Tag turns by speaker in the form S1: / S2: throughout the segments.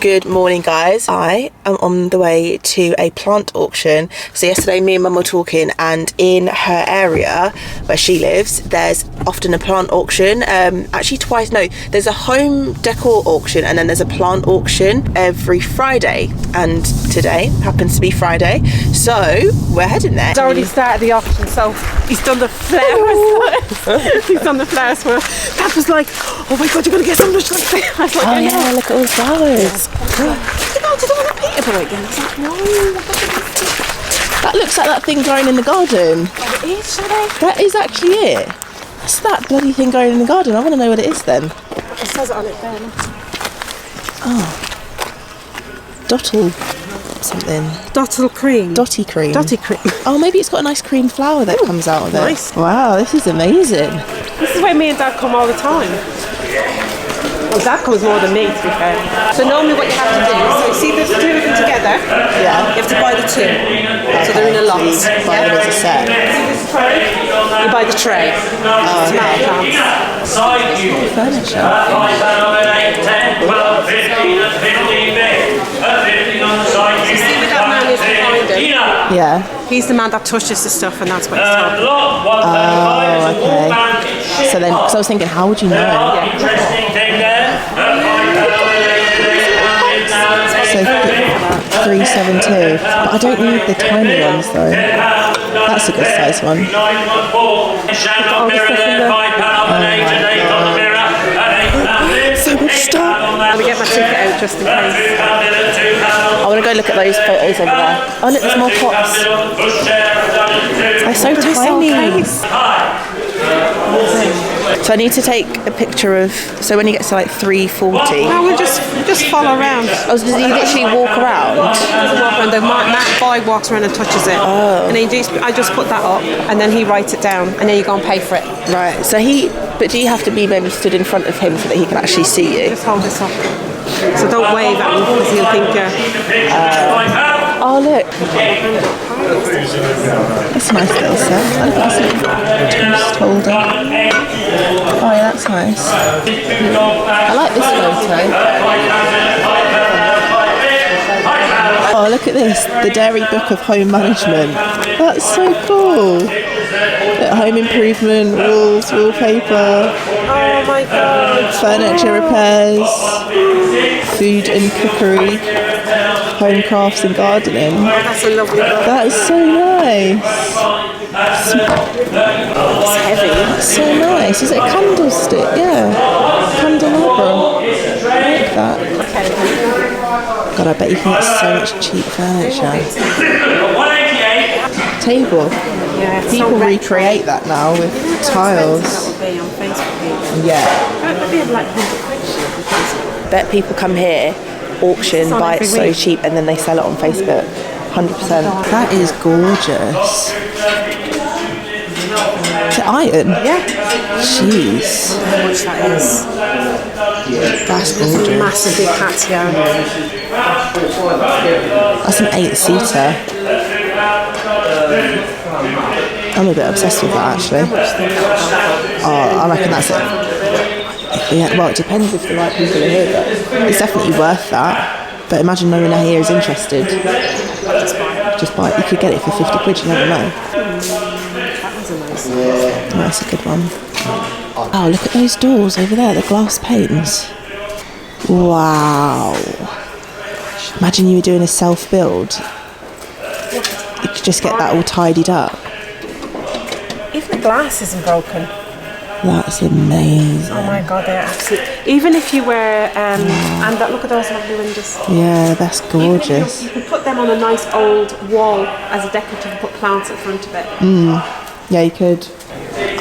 S1: Good morning, guys. I am on the way to a plant auction. So yesterday me and Mum were talking, and in her area where she lives there's often a plant auction, actually twice. No, there's a home decor auction and then there's a plant auction every Friday, and today happens to be Friday, so we're heading there.
S2: He's already started the auction, so he's done the flowers. He's done the flowers for us. Dad was like, oh my god, you're gonna get so much like that. I was like,
S1: oh yeah, look at all the flowers.
S2: Did they want a Peter boy again? I was like, no.
S1: That looks like that thing growing in the garden.
S2: Oh, it is, Shannon.
S1: That is actually it. What's that bloody thing growing in the garden? I want to know what it is then.
S2: It says it on it there.
S1: Oh. Dottle something.
S2: Dottle cream.
S1: Dotty cream.
S2: Dotty cream.
S1: Oh, maybe it's got a nice cream flower that comes out of it.
S2: Nice.
S1: Wow, this is amazing.
S2: This is where me and Dad come all the time. Well, Dad comes more than me, to be fair. So normally what you have to do, so see the two of them together,
S1: Yeah.
S2: you have to buy the two. So they're in a lot.
S1: So you buy them as a set.
S2: You buy the tray. Tomato plants.
S1: Furniture.
S2: You see where that man is behind him?
S1: Yeah.
S2: He's the man that touches the stuff, and that's what he's talking about.
S1: Oh, okay. So then, because I was thinking, how would you know? So 372. But I don't need the tiny ones though. That's a good size one. So much stuff.
S2: Let me get my ticket out just in case.
S1: I want to go look at those photos over there. Oh look, there's more pots. They're so tiny. So I need to take a picture of, so when you get to like 340.
S2: No, we'll just follow around.
S1: Oh, so you literally walk around?
S2: The Matt boy walks around and touches it.
S1: Oh.
S2: And I just put that up, and then he writes it down, and then you go and pay for it.
S1: Right, so but do you have to be maybe stood in front of him so that he can actually see you?
S2: Just hold this up. So don't wave at him, because he'll think
S1: oh look. That's a nice little set. I like this toast holder. Oh yeah, that's nice. I like this photo. Oh, look at this. The Dairy Book of Home Management. That's so cool. Look, home improvement, walls, wallpaper.
S2: oh my god.
S1: Furniture repairs, food and cookery, home crafts and gardening.
S2: That's a lovely book.
S1: That is so nice.
S2: It's heavy.
S1: That's so nice. Is it a candlestick? Yeah. Candelabra. I like that. God, I bet you can get so much cheap furniture. Table.
S2: Yeah,
S1: People recreate that now with tiles.
S2: That would be on Facebook.
S1: Yeah.
S2: That'd be like 100 quid.
S1: Bet people come here, auction, buy it so cheap, and then they sell it on Facebook. 100%. That is gorgeous. Is it iron?
S2: Yeah.
S1: Jeez.
S2: How much that is.
S1: That's gorgeous.
S2: Massive big patio.
S1: That's an 8-seater. I'm a bit obsessed with that actually. Oh, I reckon that's it. Yeah, well, it depends if the right people are here, but it's definitely worth that. But imagine no one here is interested. Just buy it. You could get it for 50 quid, you never know.
S2: That was a nice one.
S1: Oh, that's a good one. Oh, look at those doors over there, the glass panes. Wow. Imagine you were doing a self-build. You could just get that all tidied up.
S2: Even the glass isn't broken.
S1: That's amazing.
S2: Oh my god, they're absolutely. Even if you were, and that, look at those lovely windows.
S1: Yeah, that's gorgeous.
S2: You could put them on a nice old wall as a decorative and put plants in front of it.
S1: Yeah, you could.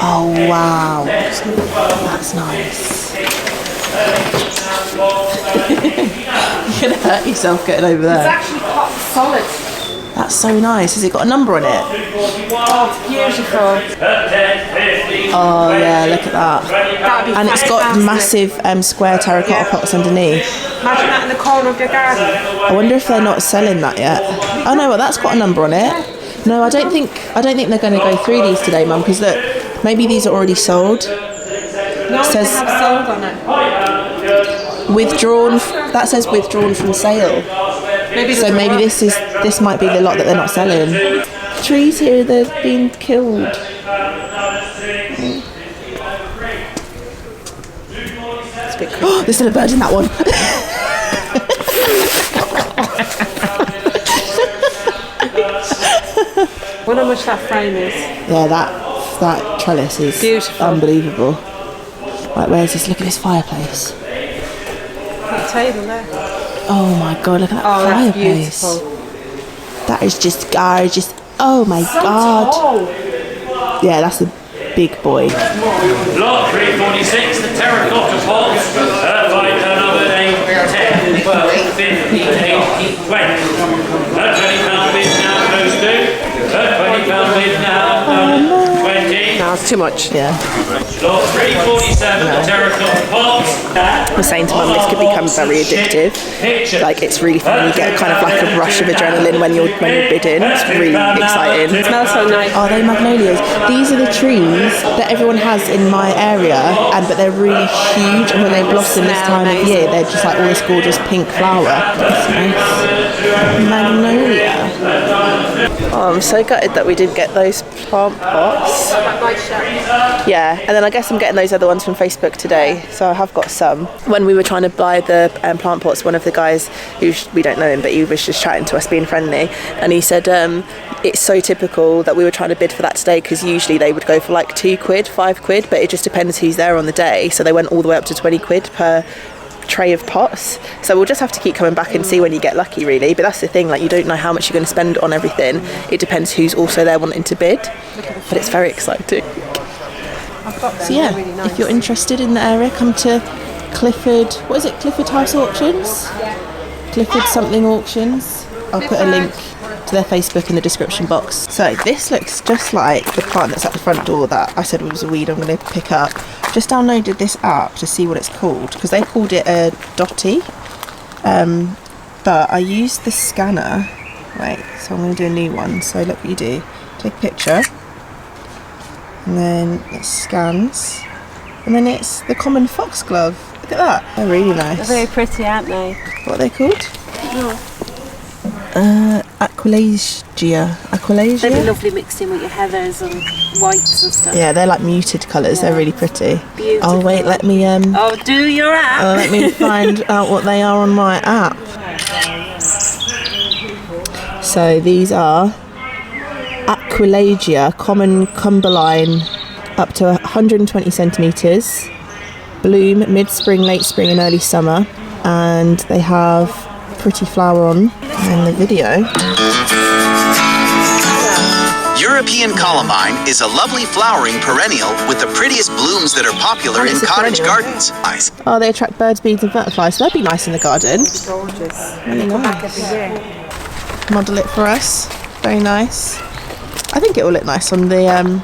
S1: Oh wow, that's nice. You're gonna hurt yourself getting over there.
S2: It's actually hot solid.
S1: That's so nice. Has it got a number on it?
S2: Oh, it's beautiful.
S1: Oh yeah, look at that.
S2: That'd be
S1: And it's got
S2: fantastic.
S1: massive square terracotta pots underneath.
S2: Imagine that in the corner of your garden.
S1: I wonder if they're not selling that yet. Oh no, well that's got a number on it. No, I don't think they're going to go through these today, Mum, because look, maybe these are already sold.
S2: No,
S1: Says-
S2: they have sold on it.
S1: Withdrawn. That says withdrawn from sale. So maybe this might be the lot that they're not selling. Trees here, they've been killed. Oh, there's still a bird in that one.
S2: I wonder how much that frame is.
S1: Yeah, that trellis is
S2: beautiful,
S1: unbelievable. Right, where's this? Look at this fireplace.
S2: That table there.
S1: Oh my god, look at that fireplace.
S2: That's beautiful.
S1: That is just gorgeous. Oh my god.
S2: Tall.
S1: Yeah, that's a big boy.
S3: Lot 346, the terracotta pots. Find another 8, 10, 12, 15, 18, 20. £20 bid now, those two. £20 bid now, 20.
S2: No, it's too much.
S1: Yeah.
S3: Lot 347, the terracotta pots.
S1: I was saying to Mum, this could become very addictive. Like, it's really fun. You get kind of like a rush of adrenaline when you're bidding. It's really exciting.
S2: It smells so nice.
S1: Are they magnolias? These are the trees that everyone has in my area, but they're really huge. And when they blossom this time of year, they're just like all this gorgeous pink flower. That's nice. Magnolia. Oh, I'm so gutted that we didn't get those plant pots. Yeah, and then I guess I'm getting those other ones from Facebook today, so I have got some. When we were trying to buy the plant pots, one of the guys, who we don't know him, but he was just chatting to us, being friendly, and he said it's so typical that we were trying to bid for that today, because usually they would go for like £2, £5, but it just depends who's there on the day, so they went all the way up to £20 per tray of pots. So we'll just have to keep coming back and see when you get lucky, really. But that's the thing, like, you don't know how much you're going to spend on everything. It depends who's also there wanting to bid, but it's very exciting. So yeah, really nice. If you're interested in the area, come to Clifford, what is it, Clifford House Auctions? Clifford something auctions. I'll put a link to their Facebook in the description box. So this looks just like the plant that's at the front door that I said was a weed I'm going to pick up. Just downloaded this app to see what it's called, because they called it a dotty, but I used the scanner. Wait, so I'm going to do a new one. So look what you do, take a picture and then it scans, and then it's the common foxglove. Look at that, they're really nice.
S2: They're very pretty, aren't they?
S1: What are they called?
S2: No.
S1: Aqualasia.
S2: They'd be lovely mixed in with your heathers and whites and stuff.
S1: Yeah, they're like muted colours. Yeah. They're really pretty.
S2: Beautiful.
S1: Oh wait, let me
S2: Oh, do your app.
S1: let me find out what they are on my app. So these are Aqualasia, common cumberline, up to 120 centimetres. Bloom mid-spring, late spring and early summer, and they have pretty flower on in the video.
S4: European columbine is a lovely flowering perennial with the prettiest blooms that are popular in cottage gardens.
S1: Oh, they attract birds, bees and butterflies, so that'd be nice in the garden.
S2: Gorgeous.
S1: Really
S2: Come
S1: nice.
S2: back every year.
S1: Model it for us. Very nice. I think it will look nice on the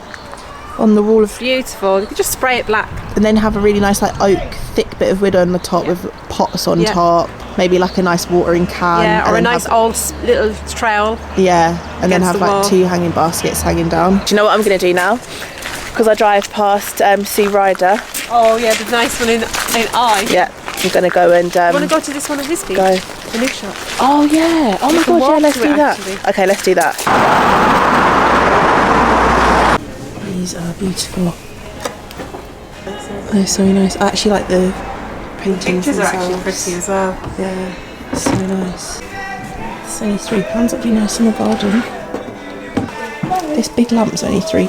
S1: wall of.
S2: Beautiful. You could just spray it black.
S1: And then have a really nice like oak, thick bit of wood on the top with pots on top. Maybe like a nice watering can.
S2: Yeah, or a nice old little trail.
S1: Yeah, and then have like 2 hanging baskets hanging down. Do you know what I'm going to do now? Because I drive past Sea Rider.
S2: Oh yeah, the nice one in I.
S1: Yeah, I'm going to go and.
S2: You want to go to this one of his feet?
S1: Go.
S2: The new shop.
S1: Oh yeah. Oh my god, yeah, let's do that. Actually. Okay, let's do that. These are beautiful. They're so nice. I actually like the paintings
S2: Pictures
S1: themselves.
S2: are actually pretty as well.
S1: Yeah, so nice. It's only £3. That'd be nice in the garden. This big lamp's only £3.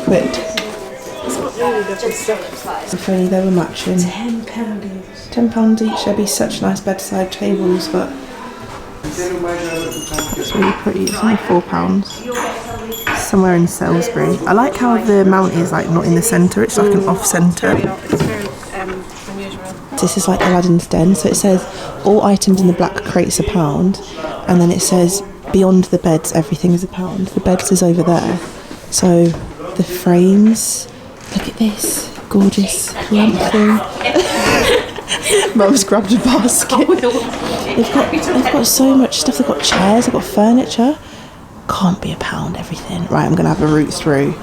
S2: It's got really lovely stuff.
S1: If only they were matching.
S2: £10 each.
S1: £10 each. There'd be such nice bedside tables, but it's really pretty. It's only £4. Somewhere in Salisbury. I like how the mount is like not in the centre. It's like an off-centre.
S2: It's very unusual.
S1: This is like Aladdin's Den, so it says all items in the black crates £1, and then it says beyond the beds everything is £1. The beds is over there, so the frames, look at this gorgeous lamp thing. Mum's grabbed a basket. They've got so much stuff. They've got chairs, they've got furniture. Can't be £1 everything. Right, I'm gonna have a root through.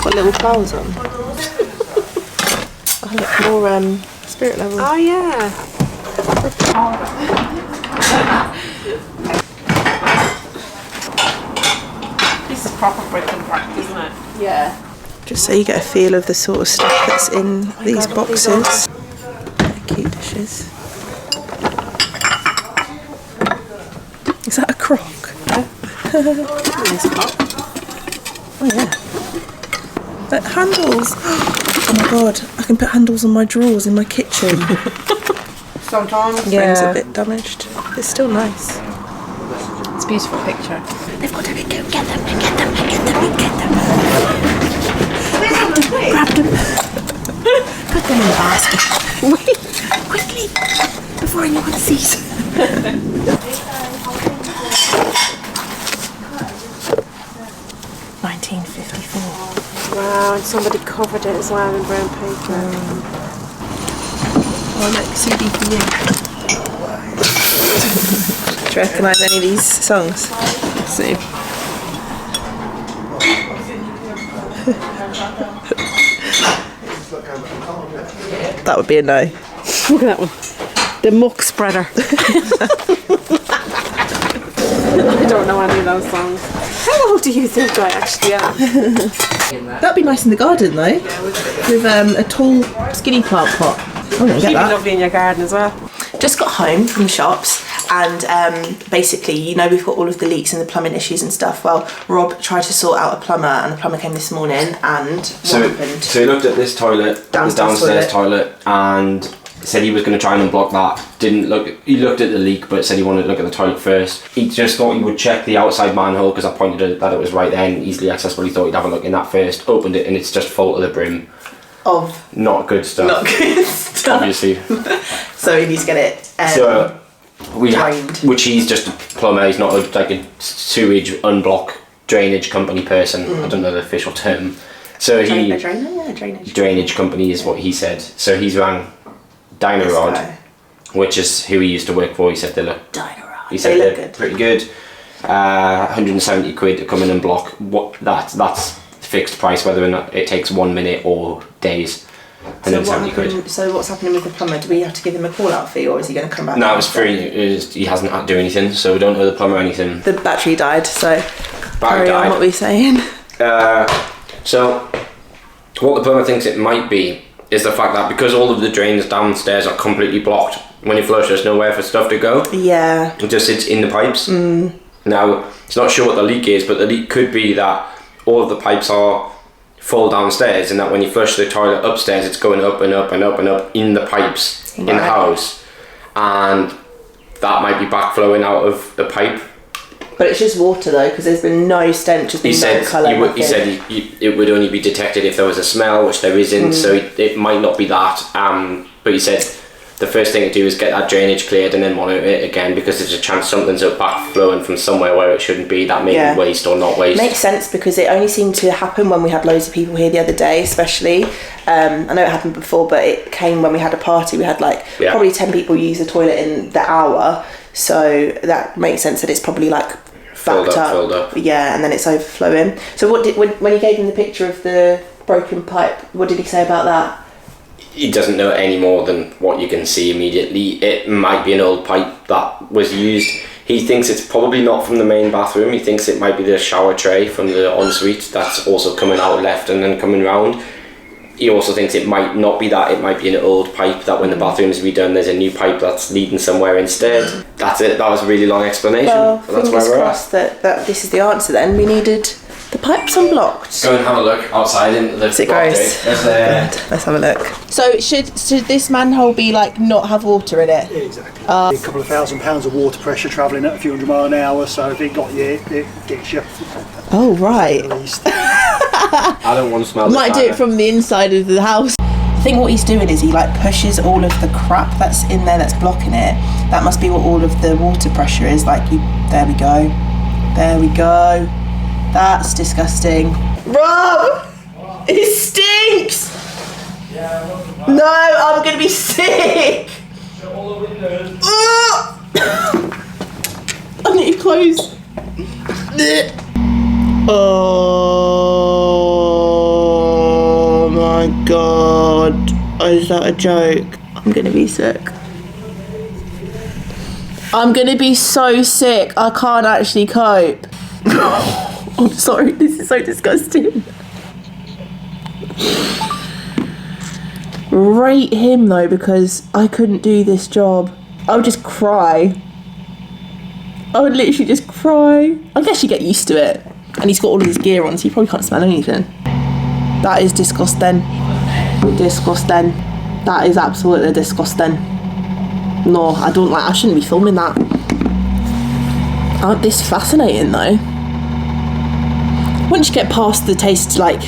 S1: Got little flowers on. Oh look, more Spirit level.
S2: Oh yeah. This is proper brick and brack, isn't it?
S1: Yeah. Just so you get a feel of the sort of stuff that's in these boxes. Cute dishes. Is that a crock? Oh yeah. But handles. Oh my god, I can put handles on my drawers in my kitchen.
S2: Sometimes.
S1: Frame's a bit damaged. It's still nice.
S2: It's a beautiful picture.
S1: They've got to get them. Grab them. Put them in the basket. Wait, quickly, before anyone sees. 1954.
S2: Wow, and somebody covered it as well in brown paper.
S1: Oh look, CD for you. Do you recognise any of these songs?
S2: Let's see.
S1: That would be a no.
S2: Look at that one. The muck spreader. I don't know any of those songs. How old do you think I actually am?
S1: That'd be nice in the garden though. With a tall skinny plant pot. Oh,
S2: It'd be lovely in your garden as well.
S1: Just got home from the shops and basically, you know, we've got all of the leaks and the plumbing issues and stuff. Well, Rob tried to sort out a plumber and the plumber came this morning and what happened?
S5: So he looked at this toilet, downstairs toilet, and said he was going to try and unblock that. He looked at the leak but said he wanted to look at the toilet first. He just thought he would check the outside manhole because I pointed out that it was right there and easily accessible. He thought he'd have a look in that first, opened it and it's just full to the brim.
S1: Of?
S5: Not good stuff.
S1: Not good stuff.
S5: Obviously.
S1: So he needs to get it drained.
S5: Which he's just a plumber, he's not like a sewage unblock drainage company person. I don't know the official term. So drainage company is what he said. So he's rang Dynarod, which is who he used to work for. He said they look
S1: Look good.
S5: Pretty good. 170 quid to come in and block. That's fixed price, whether or not it takes 1 minute or days. 170 quid.
S1: So what's happening with the plumber? Do we have to give him a call out fee or is he going to come back?
S5: No, it's free. He hasn't had to do anything, so we don't owe the plumber anything.
S1: The battery died, so
S5: Battery
S1: carry on
S5: died.
S1: what we're saying.
S5: So what the plumber thinks it might be is the fact that because all of the drains downstairs are completely blocked, when you flush there's nowhere for stuff to go.
S1: Yeah.
S5: It just sits in the pipes. Now, it's not sure what the leak is, but the leak could be that all of the pipes are full downstairs and that when you flush the toilet upstairs it's going up and up and up and up in the pipes in the house, and that might be backflowing out of the pipe.
S1: But it's just water though, because there's been no stench, there's been no colour.
S5: He said it would only be detected if there was a smell, which there isn't, so it might not be that. But he said the first thing to do is get that drainage cleared and then monitor it again, because there's a chance something's backflowing from somewhere where it shouldn't be. That may be waste or not waste.
S1: Makes sense, because it only seemed to happen when we had loads of people here the other day, especially. I know it happened before, but it came when we had a party. We had probably 10 people use the toilet in the hour, so that makes sense that it's probably filled up. Yeah, and then it's overflowing. So when he gave him the picture of the broken pipe, what did he say about that?
S5: He doesn't know any more than what you can see immediately. It might be an old pipe that was used. He thinks it's probably not from the main bathroom. He thinks it might be the shower tray from the ensuite that's also coming out left and then coming round. He also thinks it might not be that. It might be an old pipe that when the bathroom's redone there's a new pipe that's leading somewhere instead. That's it. That was a really long explanation.
S1: Well,
S5: that's
S1: fingers crossed that this is the answer then. We needed the pipes unblocked.
S5: Go and have a look outside in the
S1: Is it gross? Let's have a look. So should this manhole be not have water in it?
S6: Yeah, exactly. A couple of £1,000 of water pressure travelling at a few hundred mile an hour, so if it got you, it gets you.
S1: Oh right.
S6: At least.
S5: I don't want to smell.
S1: Might do it from the inside of the house. I think what he's doing is he pushes all of the crap that's in there that's blocking it. That must be what all of the water pressure is. There we go. There we go. That's disgusting. Rob! It stinks! No, I'm gonna be sick! I need to close. Oh my god. Is that a joke? I'm gonna be sick. I'm gonna be so sick. I can't actually cope. I'm sorry, this is so disgusting. Rate him though, because I couldn't do this job. I would just cry. I would literally just cry. I guess you get used to it. And he's got all of his gear on, so you probably can't smell anything. That is disgusting. Disgusting. That is absolutely disgusting. No, I don't like, I shouldn't be filming that. Aren't this fascinating though? Once you get past the taste, like,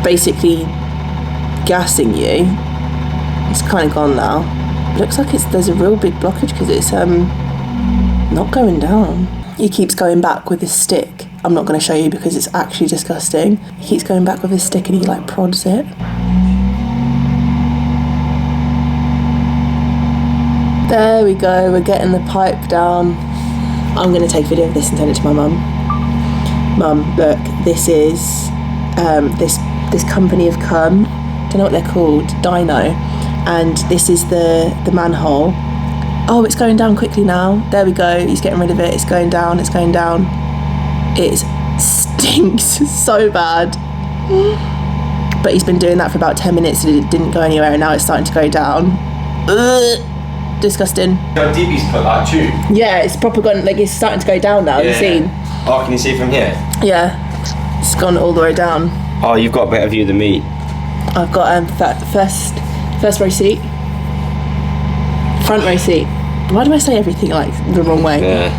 S1: basically gassing you, it's kind of gone now. It looks like there's a real big blockage because it's not going down. He keeps going back with his stick. I'm not going to show you because it's actually disgusting. He keeps going back with his stick and he like prods it. There we go, we're getting the pipe down. I'm going to take a video of this and send it to my mum. Mum, look, this is this company have come. Don't know what they're called, Dino, and this is the manhole. Oh, it's going down quickly now. There we go. He's getting rid of it. It's going down. It's going down. It stinks so bad. But he's been doing that for about 10 minutes and it didn't go anywhere, and now it's starting to go down. Ugh. Disgusting.
S5: How deep he's put that tube?
S1: Yeah, it's proper gone. Like, it's starting to go down now. You've seen?
S5: Oh, can you see from here?
S1: Yeah, it's gone all the way down.
S5: Oh, you've got a better view than me.
S1: I've got first row seat, front row seat. Why do I say everything like the wrong way?
S5: Yeah.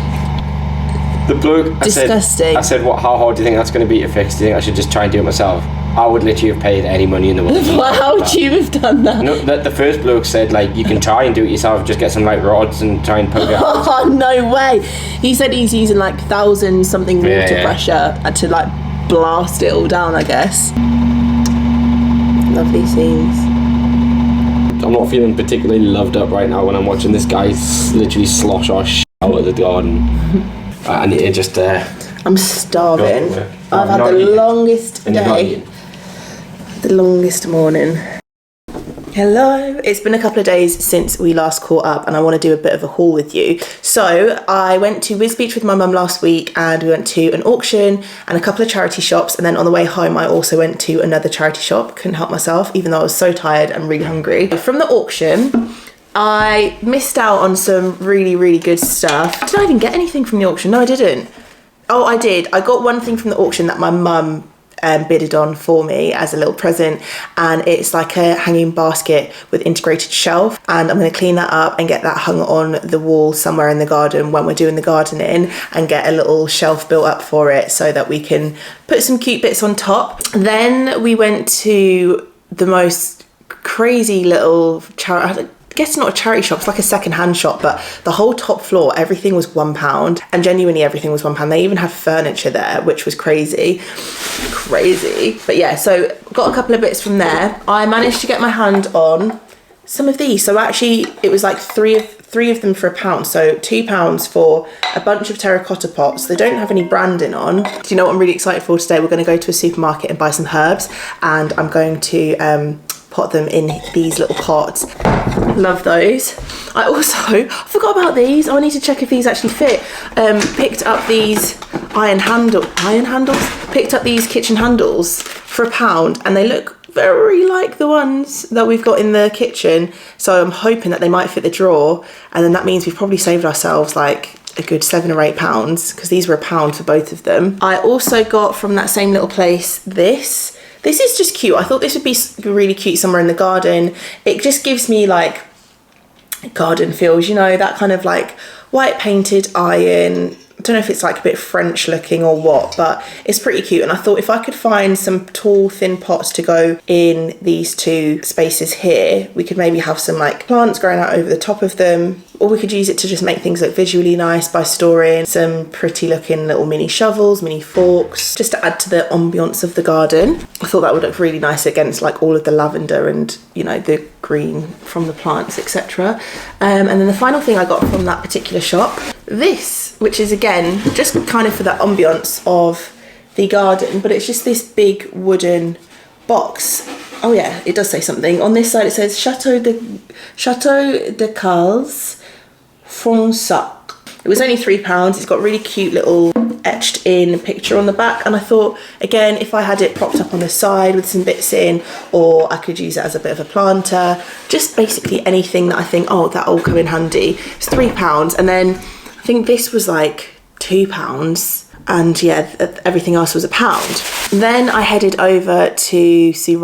S5: The bloke.
S1: Disgusting.
S5: I said, what? How hard do you think that's going to be to fix? Do you think I should just try and do it myself? I would literally have paid any money in the world.
S1: How would you have done that?
S5: No, the first bloke said, like, you can try and do it yourself. Just get some like rods and try and poke it out.
S1: Oh, no way. He said he's using like 1,000 something water pressure to like blast it all down, I guess. Lovely scenes.
S5: I'm not feeling particularly loved up right now when I'm watching this guy literally slosh our shit out of the garden. I need to just
S1: I'm starving. I've had the longest day. The longest morning. Hello. It's been a couple of days since we last caught up and I want to do a bit of a haul with you. So I went to Wiz Beach with my mum last week and we went to an auction and a couple of charity shops, and then on the way home I also went to another charity shop. Couldn't help myself even though I was so tired and really hungry. From the auction I missed out on some really, really good stuff. Did I even get anything from the auction? No, I didn't. Oh, I did. I got one thing from the auction that my mum bidded on for me as a little present, and it's like a hanging basket with integrated shelf, and I'm going to clean that up and get that hung on the wall somewhere in the garden when we're doing the gardening, and get a little shelf built up for it so that we can put some cute bits on top. Then we went to the most crazy little charity, I guess it's not a charity shop, it's like a secondhand shop, but the whole top floor, everything was £1, and genuinely everything was £1. They even have furniture there, which was crazy. But yeah, so got a couple of bits from there. I managed to get my hand on some of these. So actually it was like three of them for £1, so £2 for a bunch of terracotta pots. They don't have any branding on. Do you know what I'm really excited for today? We're going to go to a supermarket and buy some herbs, and I'm going to pot them in these little pots. Love those. I also forgot about these. I need to check if these actually fit. Picked up these picked up these kitchen handles for £1, and they look very like the ones that we've got in the kitchen, so I'm hoping that they might fit the drawer, and then that means we've probably saved ourselves like a good £7 or £8 because these were £1 for both of them. I also got from that same little place this is just cute. I thought this would be really cute somewhere in the garden. It just gives me like garden feels, you know, that kind of like white painted iron. I don't know if it's like a bit French looking or what, but it's pretty cute. And I thought if I could find some tall, thin pots to go in these two spaces here, we could maybe have some like plants growing out over the top of them, or we could use it to just make things look visually nice by storing some pretty looking little mini shovels, mini forks, just to add to the ambiance of the garden. I thought that would look really nice against like all of the lavender and, you know, the green from the plants, etc. And then the final thing I got from that particular shop, this, which is again just kind of for the ambiance of the garden, but it's just this big wooden box. Oh yeah, it does say something. On this side it says Chateau de Cales Fronsac. It was only £3. It's got really cute little etched in picture on the back, and I thought, again, if I had it propped up on the side with some bits in, or I could use it as a bit of a planter, just basically anything that I think, oh, that'll come in handy. It's £3, and then I think this was like £2, and yeah, everything else was £1. Then I headed over to Sue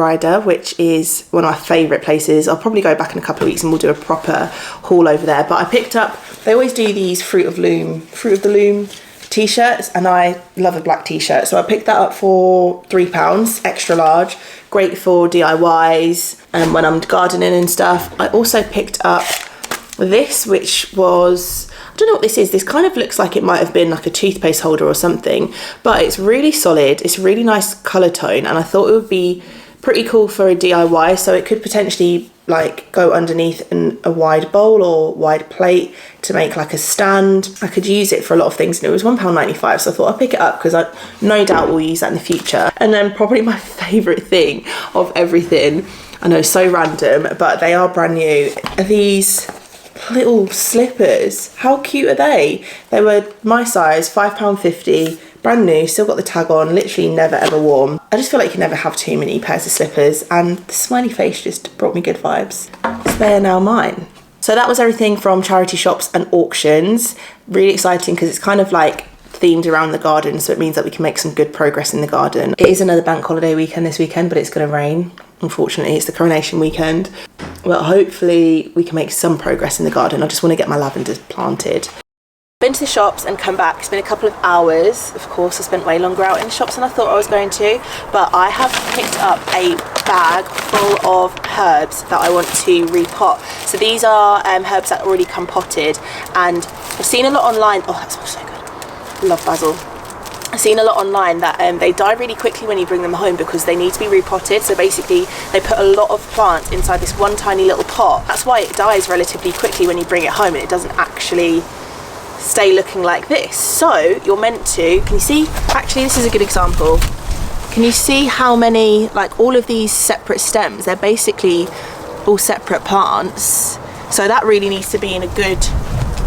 S1: which is one of my favourite places. I'll probably go back in a couple of weeks and we'll do a proper haul over there. But I picked up, they always do these Fruit of the Loom t-shirts, and I love a black t-shirt, so I picked that up for £3, extra large, great for DIYs and when I'm gardening and stuff. I also picked up this, which was, I don't know what this is. This kind of looks like it might have been like a toothpaste holder or something, but it's really solid. It's a really nice colour tone, and I thought it would be pretty cool for a DIY, so it could potentially like go underneath a wide bowl or wide plate to make like a stand. I could use it for a lot of things, and it was £1.95, so I thought I'd pick it up because I no doubt will use that in the future. And then probably my favourite thing of everything, I know, so random, but they are brand new, are these little slippers. How cute are they? They were my size, £5.50, brand new, still got the tag on, literally never ever worn. I just feel like you can never have too many pairs of slippers, and the smiley face just brought me good vibes. So they are now mine. So that was everything from charity shops and auctions. Really exciting because it's kind of like themed around the garden, so it means that we can make some good progress in the garden. It is another bank holiday weekend this weekend, but it's going to rain. Unfortunately, it's the coronation weekend. Well, hopefully we can make some progress in the garden. I just want to get my lavender planted. Been to the shops and come back. It's been a couple of hours. Of course, I spent way longer out in the shops than I thought I was going to, but I have picked up a bag full of herbs that I want to repot. So these are herbs that already come potted, and I've seen a lot online. Oh, that smells so good. Love basil. I've seen a lot online that they die really quickly when you bring them home because they need to be repotted. So basically they put a lot of plants inside this one tiny little pot. That's why it dies relatively quickly when you bring it home, and it doesn't actually stay looking like this. So you're meant to, can you see? Actually, this is a good example. Can you see how many, like all of these separate stems, they're basically all separate plants. So that really needs to be in a good,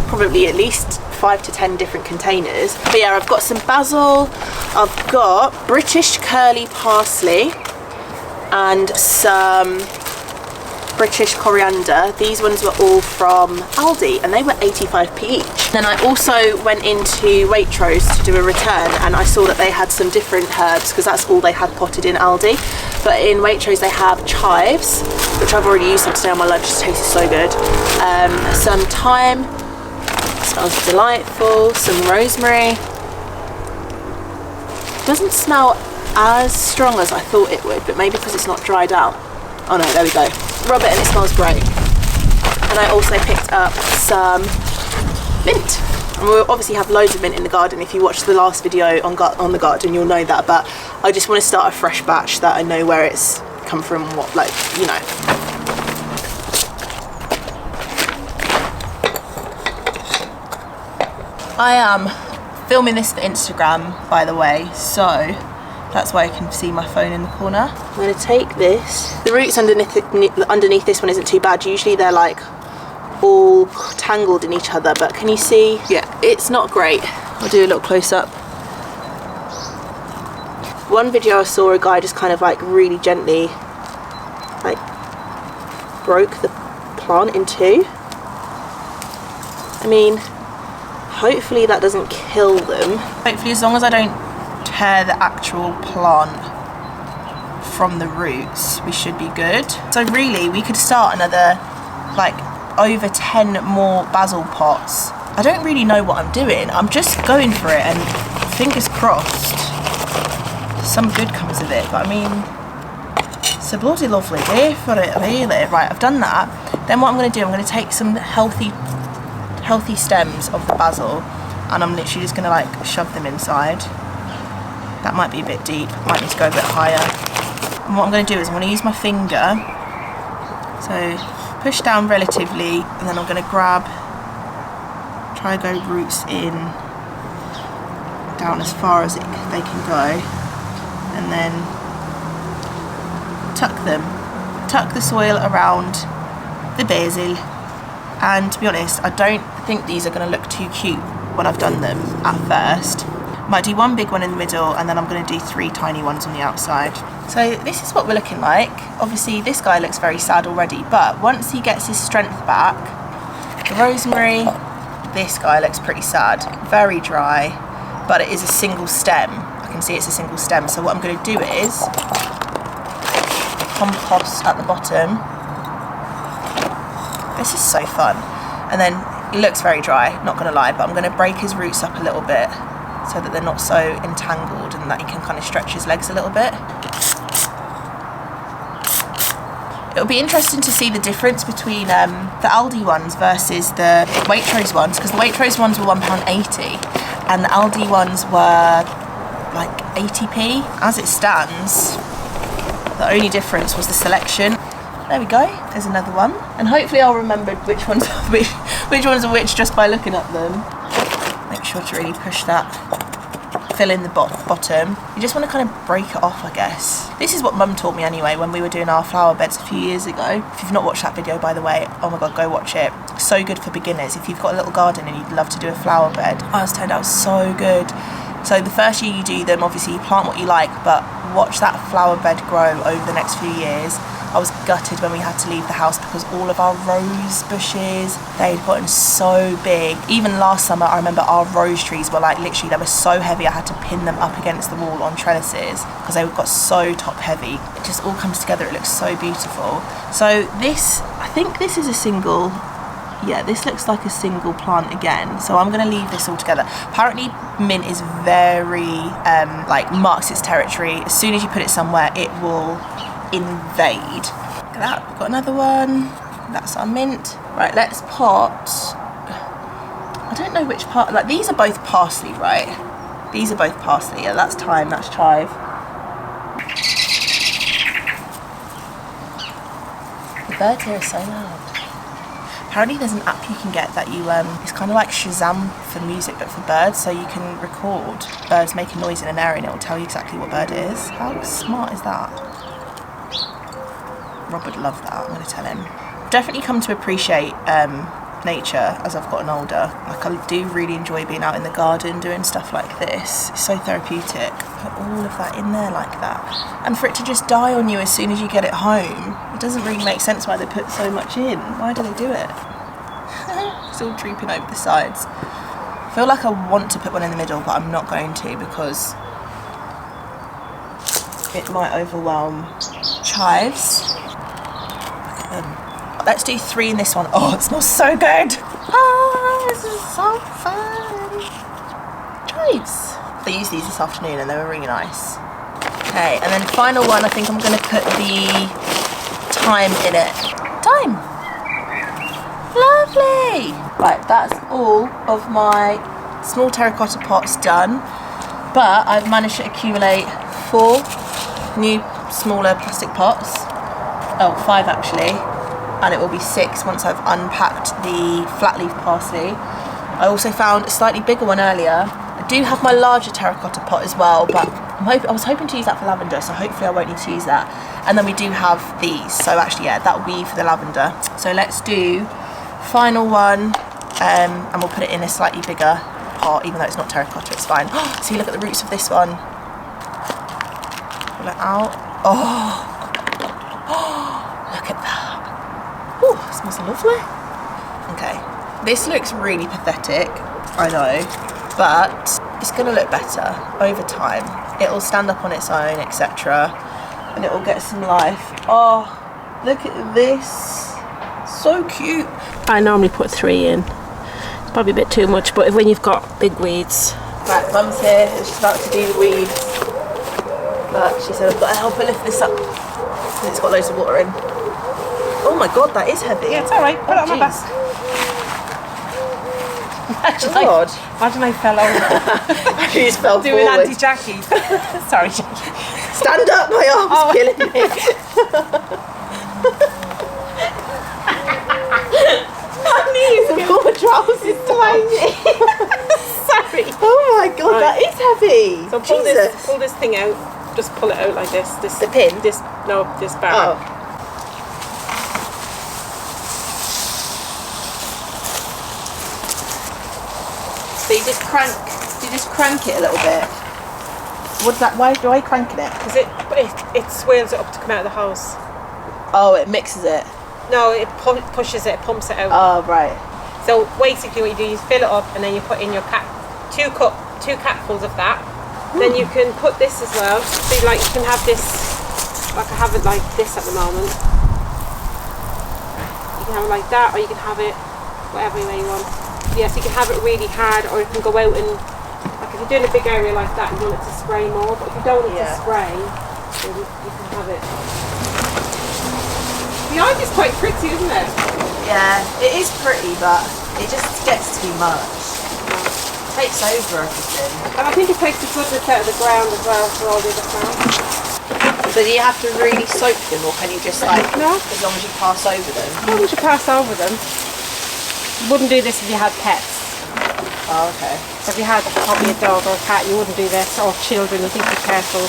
S1: probably at least 5 to 10 different containers. But yeah, I've got some basil, I've got British curly parsley, and some British coriander. These ones were all from Aldi and they were 85p each. Then I also went into Waitrose to do a return, and I saw that they had some different herbs because that's all they had potted in Aldi. But in Waitrose they have chives, which I've already used some today on my lunch. It tastes so good. Some thyme, smells delightful. Some rosemary. Doesn't smell as strong as I thought it would, but maybe because it's not dried out. Oh no, there we go. Rub it and it smells great. And I also picked up some mint. And we'll obviously have loads of mint in the garden. If you watched the last video on the garden, you'll know that. But I just want to start a fresh batch that I know where it's come from, what, like, you know. I am filming this for Instagram, by the way, so that's why I can see my phone in the corner. I'm going to take this. The roots underneath this one isn't too bad. Usually they're like all tangled in each other, but can you see? Yeah, it's not great. I'll do a little close up. One video I saw, a guy just kind of like really gently like broke the plant in two. I mean, hopefully that doesn't kill them. Hopefully, as long as I don't tear the actual plant from the roots, we should be good. So really, we could start another like over 10 more basil pots. I don't really know what I'm doing. I'm just going for it, and fingers crossed some good comes of it. But I mean, it's a bloody lovely day for it, really. Right, I've done that. Then what I'm going to do, I'm going to take some healthy stems of the basil, and I'm literally just going to like shove them inside. That might be a bit deep, might need to go a bit higher. And what I'm going to do is I'm going to use my finger, so push down relatively, and then I'm going to try to go roots in, down as far as they can go, and then tuck them tuck the soil around the basil, and to be honest, I don't think these are going to look too cute when I've done them at first. Might do one big one in the middle, and then I'm going to do 3 tiny ones on the outside. So this is what we're looking like. Obviously this guy looks very sad already, but once he gets his strength back, the rosemary, this guy looks pretty sad, very dry, but it is a single stem. I can see it's a single stem. So what I'm going to do is compost at the bottom. This is so fun. And then it looks very dry, not going to lie, but I'm going to break his roots up a little bit so that they're not so entangled and that he can kind of stretch his legs a little bit. It'll be interesting to see the difference between the Aldi ones versus the Waitrose ones, because the Waitrose ones were £1.80 and the Aldi ones were like 80p. As it stands, the only difference was the selection. There we go, there's another one. And hopefully I'll remember which ones are which just by looking at them. Make sure to really push that, fill in the bottom. You just want to kind of break it off, I guess. This is what Mum taught me anyway when we were doing our flower beds a few years ago. If you've not watched that video, by the way, oh my god, go watch it. So good for beginners. If you've got a little garden and you'd love to do a flower bed, oh, it's turned out so good. So the first year you do them, obviously you plant what you like, but watch that flower bed grow over the next few years. I was gutted when we had to leave the house because all of our rose bushes, they'd gotten so big. Even last summer, I remember our rose trees were like literally, they were so heavy I had to pin them up against the wall on trellises because they got so top heavy. It just all comes together, it looks so beautiful. So this, I think this is a single, yeah, this looks like a single plant again. So I'm gonna leave this all together. Apparently mint is very, like marks its territory. As soon as you put it somewhere, it will invade. Look at that, we've got another one. That's our mint. Right, let's pot. I don't know which part, like these are both parsley, right? These are both parsley, yeah, that's thyme, that's chive. The birds here are so loud. Apparently there's an app you can get that you, it's kind of like Shazam for music but for birds, so you can record birds making noise in an area and it will tell you exactly what bird it is. How smart is that? Rob would love that, I'm going to tell him. Definitely come to appreciate nature as I've gotten older. Like I do really enjoy being out in the garden doing stuff like this. It's so therapeutic. Put all of that in there like that. And for it to just die on you as soon as you get it home, it doesn't really make sense why they put so much in. Why do they do it? It's all drooping over the sides. I feel like I want to put one in the middle, but I'm not going to because it might overwhelm chives. Let's do 3 in this one. Oh, it smells so good. Oh, this is so fun. Chives. I used these this afternoon and they were really nice. Okay, and then final one, I think I'm going to put the thyme in it. Thyme. Lovely. Right, that's all of my small terracotta pots done. But I've managed to accumulate 4 new smaller plastic pots. Oh, 5 actually, and it will be 6 once I've unpacked the flat leaf parsley. I also found a slightly bigger one earlier. I do have my larger terracotta pot as well, but I was hoping to use that for lavender, so hopefully I won't need to use that. And then we do have these, so actually yeah, that will be for the lavender. So let's do final one, and we'll put it in a slightly bigger pot, even though it's not terracotta, it's fine. See, look at the roots of this one. Pull it out. Oh, look at that. Ooh, it smells lovely. Okay, this looks really pathetic, I know, but it's gonna look better over time. It'll stand up on its own, etc. And it will get some life. Oh, look at this. So cute.
S2: I normally put 3 in. It's probably a bit too much, but when you've got big weeds.
S1: Right, Mum's here and she's about to do the weeds. But she said I've got to help her lift this up. And it's got loads of water in. Oh my god, that is heavy.
S2: Yeah, it's alright. Put it on my back. Imagine I fell over.
S1: You just fell
S2: doing
S1: forward.
S2: Auntie Jackie. Sorry, Jackie.
S1: Stand up, my arm's killing me. My knees and poor trousers tiny.
S2: Sorry.
S1: Oh my god,
S2: Right.
S1: that is heavy.
S2: So pull this thing out. Just pull it out like this.
S1: The pin?
S2: This bar.
S1: Oh. So you just crank it a little bit. What's that? Why do I crank it?
S2: Because it swirls it up to come out of the hose.
S1: Oh, it mixes it.
S2: No, it pushes it, pumps it out.
S1: Oh, right.
S2: So basically what you do is fill it up and then you put in your two capfuls of that. Then you can put this as well. So you can have this, like I have it like this at the moment. You can have it like that, or you can have it whatever way you want. Yes, you can have it really hard, or you can go out and, like if you're doing a big area like that, you want it to spray more, but if you don't want it to spray, then you can have it. The ivy's quite pretty, isn't it?
S1: Yeah, it is pretty, but it just gets too much. It takes over everything.
S2: And I think it takes the goodness out of the ground as well for all the other plants.
S1: So do you have to really soak them, or can you just
S2: No.
S1: as long as you pass over them?
S2: As long as you pass over them. You wouldn't do this if you had pets.
S1: Oh, okay.
S2: So if you had probably a dog or a cat, you wouldn't do this, or children, you think be careful.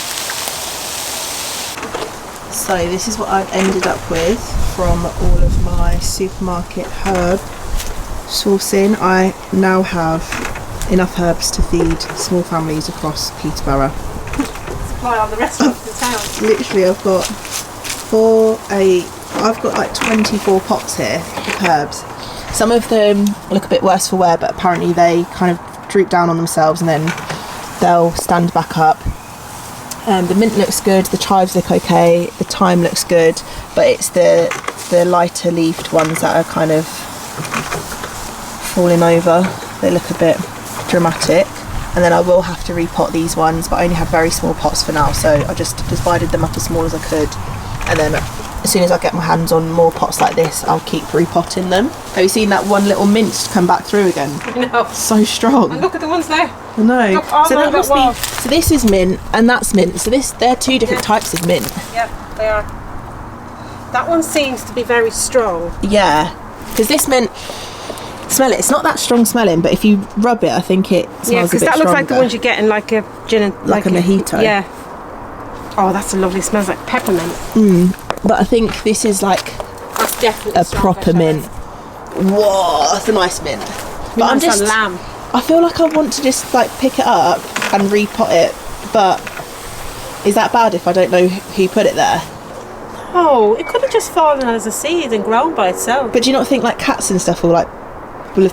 S1: So this is what I've ended up with from all of my supermarket herb sourcing. I now have enough herbs to feed small families across Peterborough.
S2: Supply all the restaurants in town.
S1: Literally, I've got like 24 pots here of herbs. Some of them look a bit worse for wear, but apparently they kind of droop down on themselves and then they'll stand back up. The mint looks good, the chives look okay, the thyme looks good, but it's the lighter leafed ones that are kind of falling over. They look a bit dramatic. And then I will have to repot these ones, but I only have very small pots for now, so I just divided them up as small as I could. And then as soon as I get my hands on more pots like this, I'll keep repotting them. Have you seen that one little mint come back through again?
S2: No.
S1: So strong.
S2: And look at the ones there.
S1: I know.
S2: Look, all
S1: So that
S2: over
S1: must
S2: that wall.
S1: be. So this is mint, and that's mint. So they're two different types of mint.
S2: Yep, they are. That one seems to be very strong.
S1: Yeah, because this mint. Smell it. It's not that strong smelling, but if you rub it, I think it smells a bit
S2: because that
S1: stronger.
S2: looks like the ones you get in like a gin and
S1: Like a mojito.
S2: Yeah. Oh, that's a lovely. Smells like peppermint.
S1: But I think this is like
S2: That's definitely
S1: a
S2: strong
S1: proper
S2: peppermint.
S1: mint. Whoa, that's a nice mint. But I'm
S2: Nice
S1: just.
S2: on lamb.
S1: I feel like I want to just like pick it up and repot it, but is that bad if I don't know who put it there?
S2: Oh, it could have just fallen as a seed and grown by itself.
S1: But do you not think like cats and stuff will have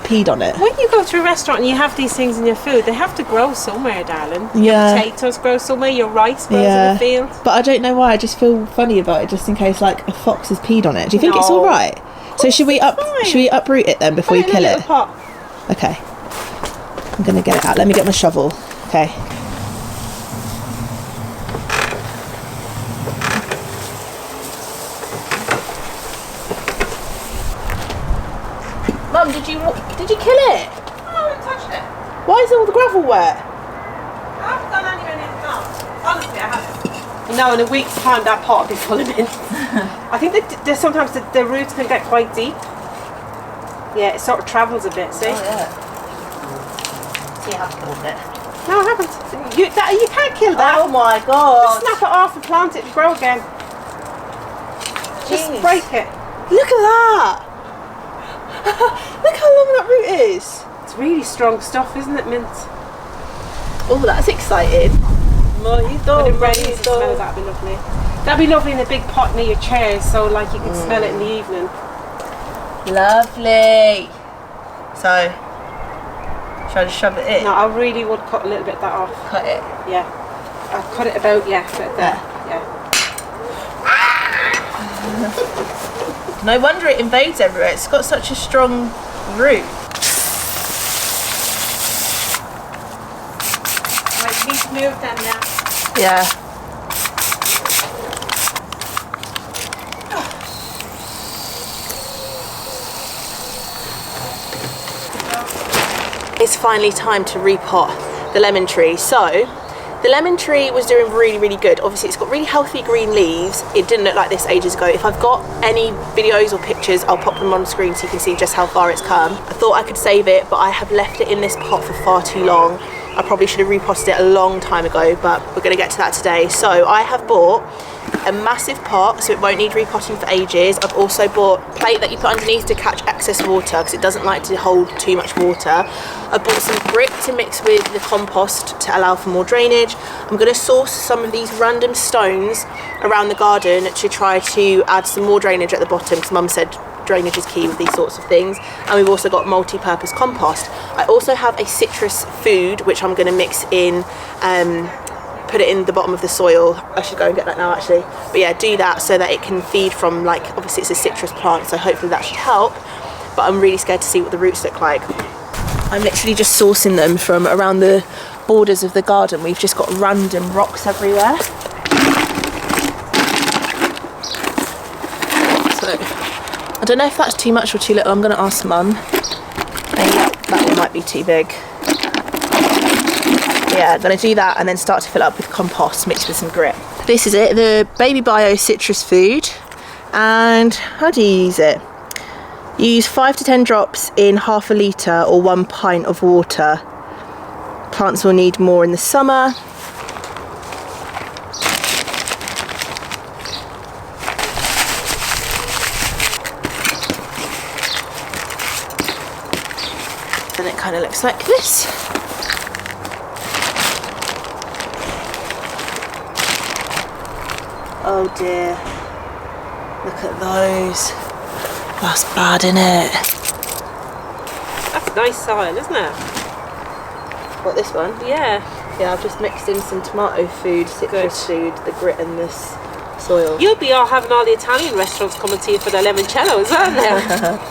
S1: peed on it?
S2: When you go to a restaurant and you have these things in your food, they have to grow somewhere, darling.
S1: Yeah.
S2: Your potatoes grow somewhere, your rice grows in the field.
S1: But I don't know why. I just feel funny about it, just in case like a fox has peed on it. Do you think it's
S2: No.
S1: all right? So should we
S2: fine.
S1: uproot it then before you
S2: Put it in
S1: kill
S2: a
S1: it?
S2: little pot.
S1: Okay. I'm gonna get it out. Let me get my shovel. Okay. Mum, did you kill it?
S2: I haven't touched it.
S1: Why is all the gravel wet?
S2: I haven't done anything in it. Honestly, I haven't. You know, in a week's time, that pot will be full of mint. I think that sometimes the roots can get quite deep. Yeah, it sort of travels a bit, see?
S1: Oh yeah. So you have killed it.
S2: No, I haven't. You can't kill that.
S1: Oh my god.
S2: Just snap it off and plant it and grow again. Just
S1: Jeez.
S2: break it.
S1: Look at that. Look how long that root is.
S2: It's really strong stuff, isn't it, mint?
S1: Oh, that's exciting.
S2: When it rains and smells, that'd be lovely. That'd be lovely in a big pot near your chairs, so like you can smell it in the evening.
S1: Lovely. So, should I just shove it in?
S2: No, I really would cut a little bit of that off.
S1: Cut it.
S2: Yeah. I'll cut it about, about there. Yeah.
S1: No wonder it invades everywhere. It's got such a strong root.
S2: Right, you need to move them now.
S1: Yeah. It's finally time to repot the lemon tree. So, the lemon tree was doing really, really good. Obviously, it's got really healthy green leaves. It didn't look like this ages ago. If I've got any videos or pictures, I'll pop them on screen so you can see just how far it's come. I thought I could save it, but I have left it in this pot for far too long. I probably should have repotted it a long time ago, but we're gonna get to that today. So I have bought a massive pot so it won't need repotting for ages. I've also bought a plate that you put underneath to catch excess water because it doesn't like to hold too much water. I bought some brick to mix with the compost to allow for more drainage. I'm going to source some of these random stones around the garden to try to add some more drainage at the bottom because Mum said drainage is key with these sorts of things. And we've also got multi-purpose compost. I also have a citrus food which I'm going to mix in, put it in the bottom of the soil. I should go and get that now actually, but yeah, do that so that it can feed from, like, obviously it's a citrus plant, so hopefully that should help, but I'm really scared to see what the roots look like. I'm literally just sourcing them from around the borders of the garden. We've just got random rocks everywhere. So I don't know if that's too much or too little. I'm going to ask Mum. Maybe that one might be too big. Yeah, I'm going to do that and then start to fill it up with compost mixed with some grit. This is it, the Baby Bio citrus food. And how do you use it? Use 5 to 10 drops in half a litre or 1 pint of water. Plants will need more in the summer. And it kind of looks like this. Oh dear, look at those. That's bad, isn't it?
S2: That's nice soil, isn't it?
S1: What, this one?
S2: Yeah.
S1: Yeah, I've just mixed in some tomato food, citrus food, the grit and this soil.
S2: You'll be all having all the Italian restaurants coming to you for their limoncello as well now.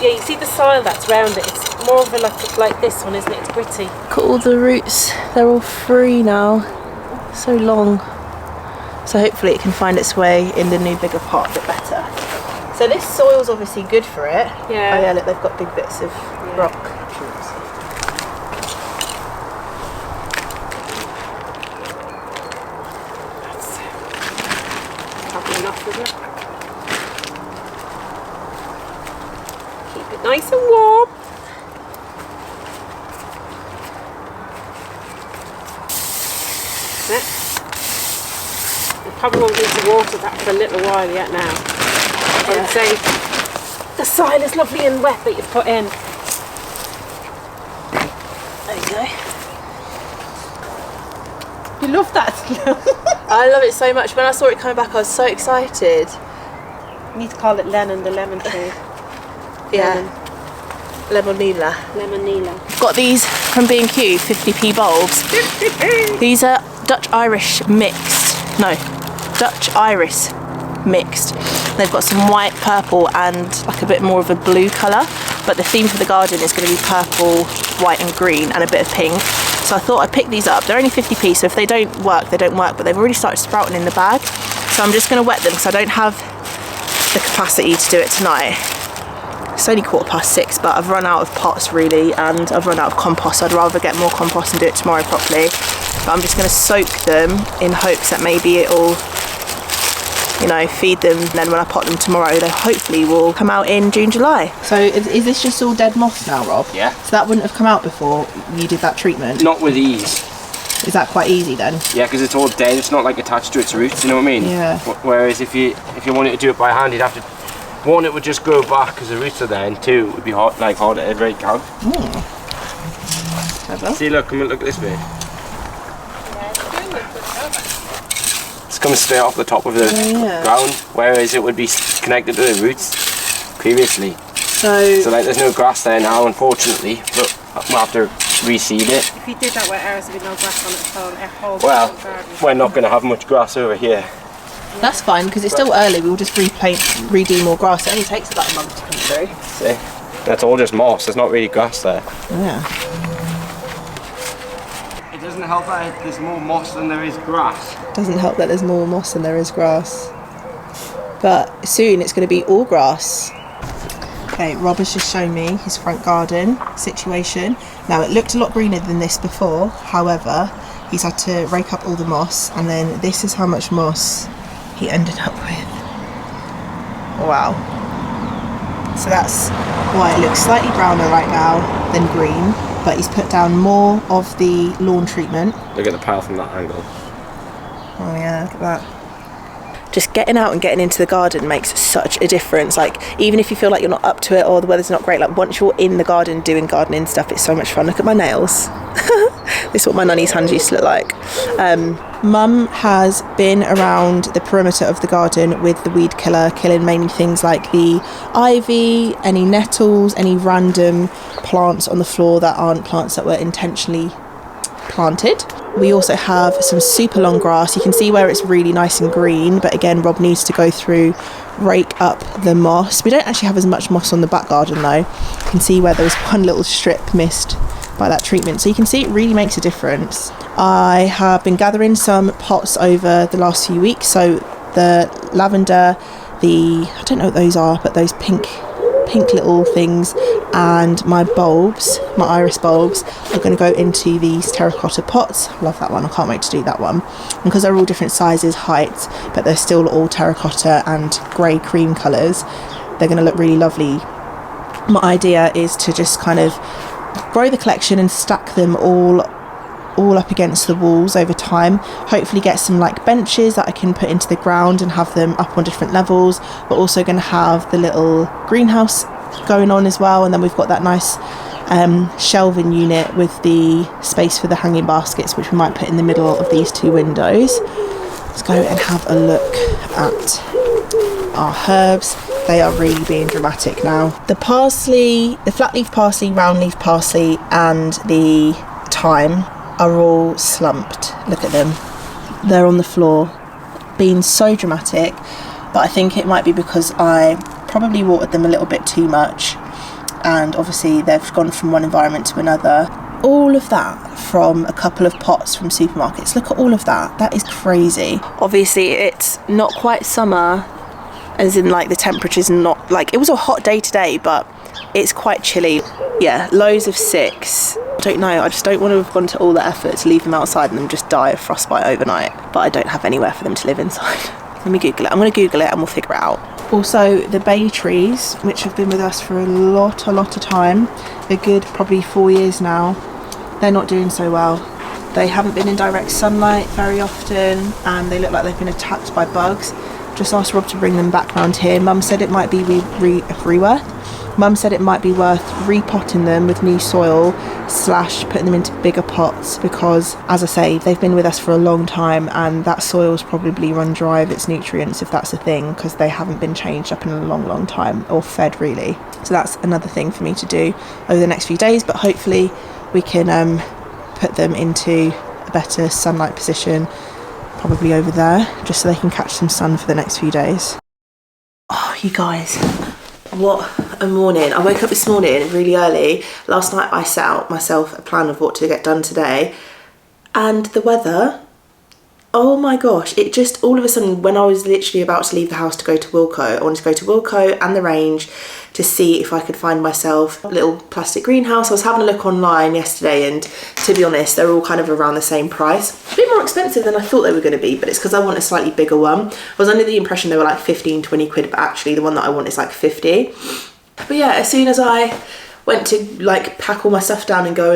S2: Yeah, you see the soil that's round it, it's more of a like this one, isn't it? It's gritty.
S1: Look at all the roots, they're all free now. So long. So hopefully it can find its way in the new bigger pot a bit better. So this soil's obviously good for it.
S2: Yeah.
S1: Oh yeah, look, they've got big bits of rock.
S2: That's probably enough, isn't it? Keep it nice and warm. That's it. We probably won't need to water that for a little while yet now. I would say the soil is lovely and wet that you've put in.
S1: There you go.
S2: You love that.
S1: I love it so much. When I saw it coming back, I was so excited.
S2: You need to call it Lennon, the lemon tree.
S1: Yeah. Lemonila.
S2: Lemonila.
S1: Got these from B&Q, 50p bulbs.
S2: 50p!
S1: These are Dutch Irish mixed. No, Dutch Iris mixed. They've got some white, purple and like a bit more of a blue colour, but the theme for the garden is going to be purple, white and green and a bit of pink. So I thought I'd pick these up. They're only 50p, so if they don't work, they don't work, but they've already started sprouting in the bag. So I'm just going to wet them because I don't have the capacity to do it tonight. It's only 6:15, but I've run out of pots really, and I've run out of compost. I'd rather get more compost and do it tomorrow properly. But I'm just going to soak them in hopes that maybe it'll, you know, feed them, and then when I pot them tomorrow, they hopefully will come out in June, July. So is this just all dead moss now, Rob?
S5: Yeah.
S1: So that wouldn't have come out before you did that treatment?
S5: Not with these.
S1: Is that quite easy then?
S5: Yeah, because it's all dead. It's not like attached to its roots. You know what I mean?
S1: Yeah.
S5: Whereas if you wanted to do it by hand, you'd have to. One, it would just grow back because the roots are there, and two, it would be hard, like harder to break out.
S1: Clever.
S5: See, look, come and look at this bit. It's coming straight off the top of the ground, whereas it would be connected to the roots previously. So like, there's no grass there now, unfortunately, but we'll have to reseed it.
S2: If you did that where there's be no grass on it, so
S5: Well, we're not going to have much grass over here.
S1: That's fine because it's still early. We'll just redo more grass. It only takes about a month to come through.
S5: See, that's all just moss. There's not really grass there.
S1: Yeah.
S5: It doesn't help that there's more moss than there is grass.
S1: Doesn't help that there's more moss than there is grass. But soon it's going to be all grass. Okay, Rob has just shown me his front garden situation. Now it looked a lot greener than this before. However, he's had to rake up all the moss, and then this is how much moss he ended up with. Wow. So that's why it looks slightly browner right now than green, but he's put down more of the lawn treatment.
S5: Look at the pile from that angle.
S1: Oh yeah, look at that. just getting out and getting into the garden makes such a difference. Like, even if you feel like you're not up to it or the weather's not great, like once you're in the garden doing gardening stuff, it's so much fun. Look at my nails. This is what my nanny's hands used to look like. Mum has been around the perimeter of the garden with the weed killer, killing mainly things like the ivy, any nettles, any random plants on the floor that aren't plants that were intentionally planted. We also have some super long grass. You can see where it's really nice and green, but again, Rob needs to go through, rake up the moss. We don't actually have as much moss on the back garden though. You can see where there was one little strip missed by that treatment, so you can see it really makes a difference. I have been gathering some pots over the last few weeks, so the lavender, I don't know what those are, but those pink little things, and my bulbs, my iris bulbs, are going to go into these terracotta pots. I love that one, I can't wait to do that one. And because they're all different sizes, heights, but they're still all terracotta and grey cream colours, they're going to look really lovely. My idea is to just kind of grow the collection and stack them all up against the walls over time. Hopefully get some like benches that I can put into the ground and have them up on different levels. We're also going to have the little greenhouse going on as well, and then we've got that nice shelving unit with the space for the hanging baskets, which we might put in the middle of these two windows. Let's go and have a look at our herbs. They are really being dramatic now. The parsley, the flat leaf parsley, round leaf parsley, and the thyme are all slumped. Look at them. They're on the floor, being so dramatic, but I think it might be because I probably watered them a little bit too much, and obviously they've gone from one environment to another. All of that from a couple of pots from supermarkets. Look at all of that. That is crazy. Obviously it's not quite summer, as in like the temperature's not like, it was a hot day today, but it's quite chilly. Yeah, lows of 6. I don't know, I just don't want to have gone to all the effort to leave them outside and them just die of frostbite overnight, but I don't have anywhere for them to live inside. Let me Google it. I'm going to Google it and we'll figure it out. Also, the bay trees, which have been with us for a lot of time, a good probably 4 years now, they're not doing so well. They haven't been in direct sunlight very often, and they look like they've been attacked by bugs. Just asked Rob to bring them back round here. Mum said it might be Mum said it might be worth repotting them with new soil / putting them into bigger pots, because, as I say, they've been with us for a long time and that soil's probably run dry of its nutrients, if that's a thing, because they haven't been changed up in a long time, or fed really. So that's another thing for me to do over the next few days, but hopefully we can put them into a better sunlight position, probably over there, just so they can catch some sun for the next few days. Oh, you guys, what a morning. I woke up this morning really early. Last night I set out myself a plan of what to get done today, and the weather, oh my gosh, it just all of a sudden, when I was literally about to leave the house to go to Wilko, I wanted to go to Wilko and the range to see if I could find myself a little plastic greenhouse. I was having a look online yesterday, and to be honest, they're all kind of around the same price. A bit more expensive than I thought they were going to be, but it's because I want a slightly bigger one. I was under the impression they were like 15-20 quid, but actually the one that I want is like 50. But yeah, as soon as I went to like pack all my stuff down and go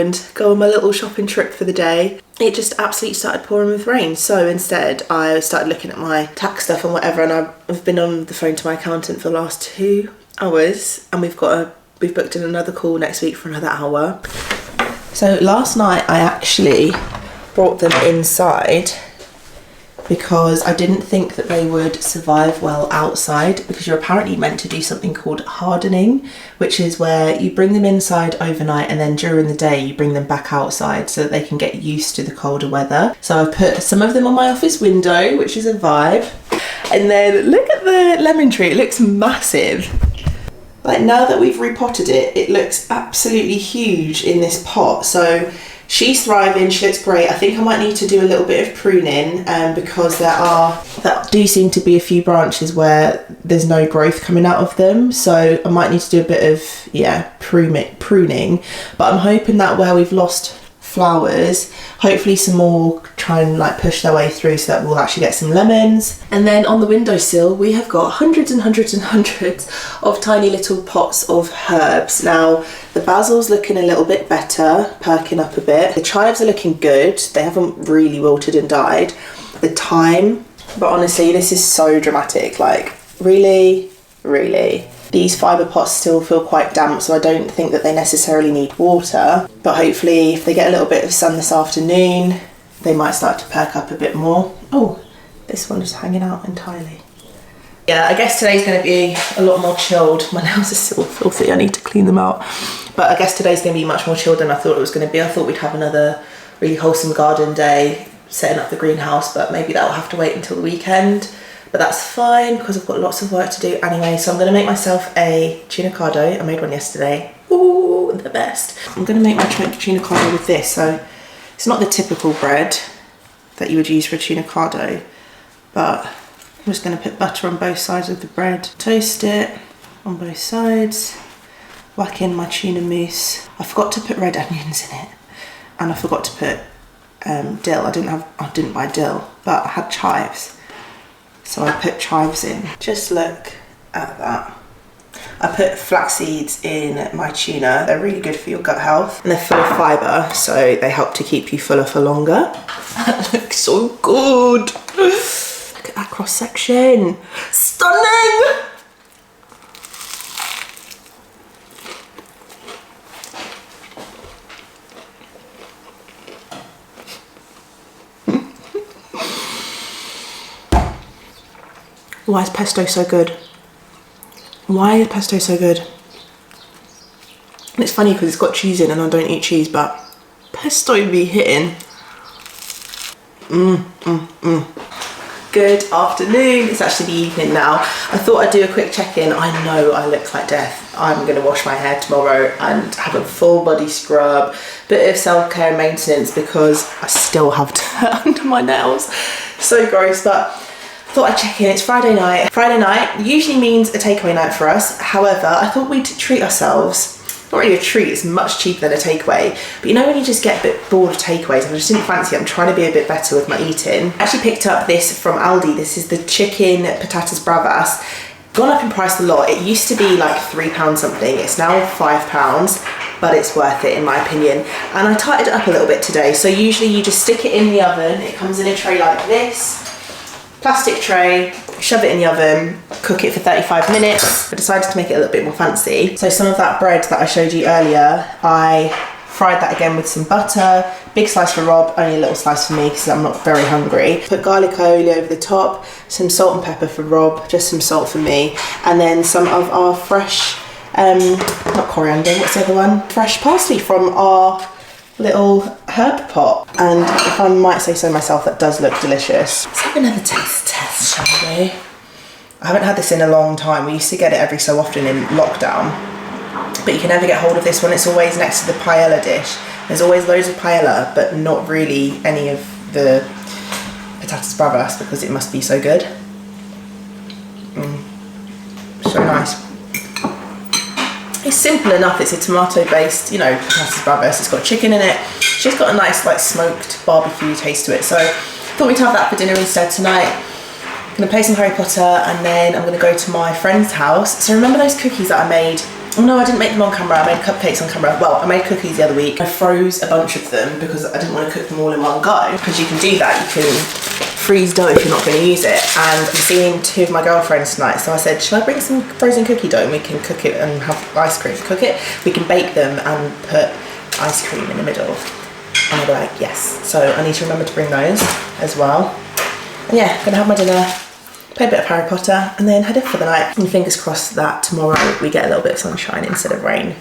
S1: on my little shopping trip for the day, it just absolutely started pouring with rain. So instead I started looking at my tax stuff and whatever, and I've been on the phone to my accountant for the last 2 hours, and we've booked in another call next week for another hour. So last night I actually brought them inside because I didn't think that they would survive well outside, because you're apparently meant to do something called hardening, which is where you bring them inside overnight and then during the day you bring them back outside so that they can get used to the colder weather. So I've put some of them on my office window, which is a vibe. And then look at the lemon tree, it looks massive. Like, now that we've repotted it, it looks absolutely huge in this pot. So she's thriving, she looks great. I think I might need to do a little bit of pruning because there do seem to be a few branches where there's no growth coming out of them. So I might need to do a bit of, pruning. But I'm hoping that where we've lost flowers, hopefully some more try and like push their way through so that we'll actually get some lemons. And then on the windowsill we have got hundreds and hundreds and hundreds of tiny little pots of herbs. Now the basil's looking a little bit better, perking up a bit. The chives are looking good, they haven't really wilted and died. The thyme But honestly, this is so dramatic. Like, really, really. These fibre pots still feel quite damp, so I don't think that they necessarily need water. But hopefully, if they get a little bit of sun this afternoon, they might start to perk up a bit more. Oh, this one is hanging out entirely. Yeah, I guess today's going to be a lot more chilled. My nails are still filthy, I need to clean them out. But I guess today's going to be much more chilled than I thought it was going to be. I thought we'd have another really wholesome garden day, setting up the greenhouse, but maybe that'll have to wait until the weekend. But that's fine because I've got lots of work to do anyway. So I'm going to make myself a tuna cardo. I made one yesterday. Ooh, the best. I'm going to make my tuna cardo with this. So it's not the typical bread that you would use for a tuna cardo, but I'm just going to put butter on both sides of the bread, toast it on both sides, whack in my tuna mousse. I forgot to put red onions in it, and I forgot to put dill. I didn't buy dill, but I had chives, so I put chives in. Just look at that. I put flax seeds in my tuna. They're really good for your gut health, and they're full of fibre, so they help to keep you fuller for longer. That looks so good. Look at that cross section. Stunning! Why is pesto so good? Why is pesto so good? And it's funny because it's got cheese in and I don't eat cheese, but pesto be hitting. Good afternoon. It's actually the evening now. I thought I'd do a quick check-in. I know I look like death. I'm going to wash my hair tomorrow and have a full body scrub, bit of self-care and maintenance because I still have dirt under my nails. So gross, but thought I'd check in. It's Friday night. Friday night usually means a takeaway night for us. However, I thought we'd treat ourselves. Not really a treat, it's much cheaper than a takeaway. But you know when you just get a bit bored of takeaways, and I just didn't fancy it. I'm trying to be a bit better with my eating. I actually picked up this from Aldi. This is the chicken patatas bravas. Gone up in price a lot. It used to be like £3 something. It's now £5, but it's worth it in my opinion. And I tightened it up a little bit today. So usually you just stick it in the oven. It comes in a tray like this. Plastic tray, shove it in the oven, cook it for 35 minutes. I decided to make it a little bit more fancy. So some of that bread that I showed you earlier, I fried that again with some butter. Big slice for Rob, only a little slice for me because I'm not very hungry. Put garlic aioli over the top, some salt and pepper for Rob, just some salt for me. And then some of our fresh, not coriander, what's the other one? Fresh parsley from our little herb pot, and if I might say so myself, that does look delicious. Let's have another taste test, shall we? I haven't had this in a long time. We used to get it every so often in lockdown, but you can never get hold of this one. It's always next to the paella dish. There's always loads of paella, but not really any of the patatas bravas because it must be so good. So nice. It's simple enough. It's a tomato-based, you know, patatas bravas. It's got chicken in it. It's just got a nice, like, smoked barbecue taste to it. So thought we'd have that for dinner instead tonight. I'm gonna play some Harry Potter and then I'm gonna go to my friend's house. So remember those cookies that I made? Oh no, I didn't make them on camera. I made cupcakes on camera. Well, I made cookies the other week. I froze a bunch of them because I didn't want to cook them all in one go. Because you can do that. You can freeze dough if you're not going to use it. And I'm seeing two of my girlfriends tonight, so I said, should I bring some frozen cookie dough and we can cook it and have ice cream? Cook it, we can bake them and put ice cream in the middle. And they were like, yes. So I need to remember to bring those as well. And yeah, I'm gonna have my dinner, play a bit of Harry Potter, and then head off for the night. And fingers crossed that tomorrow we get a little bit of sunshine instead of rain.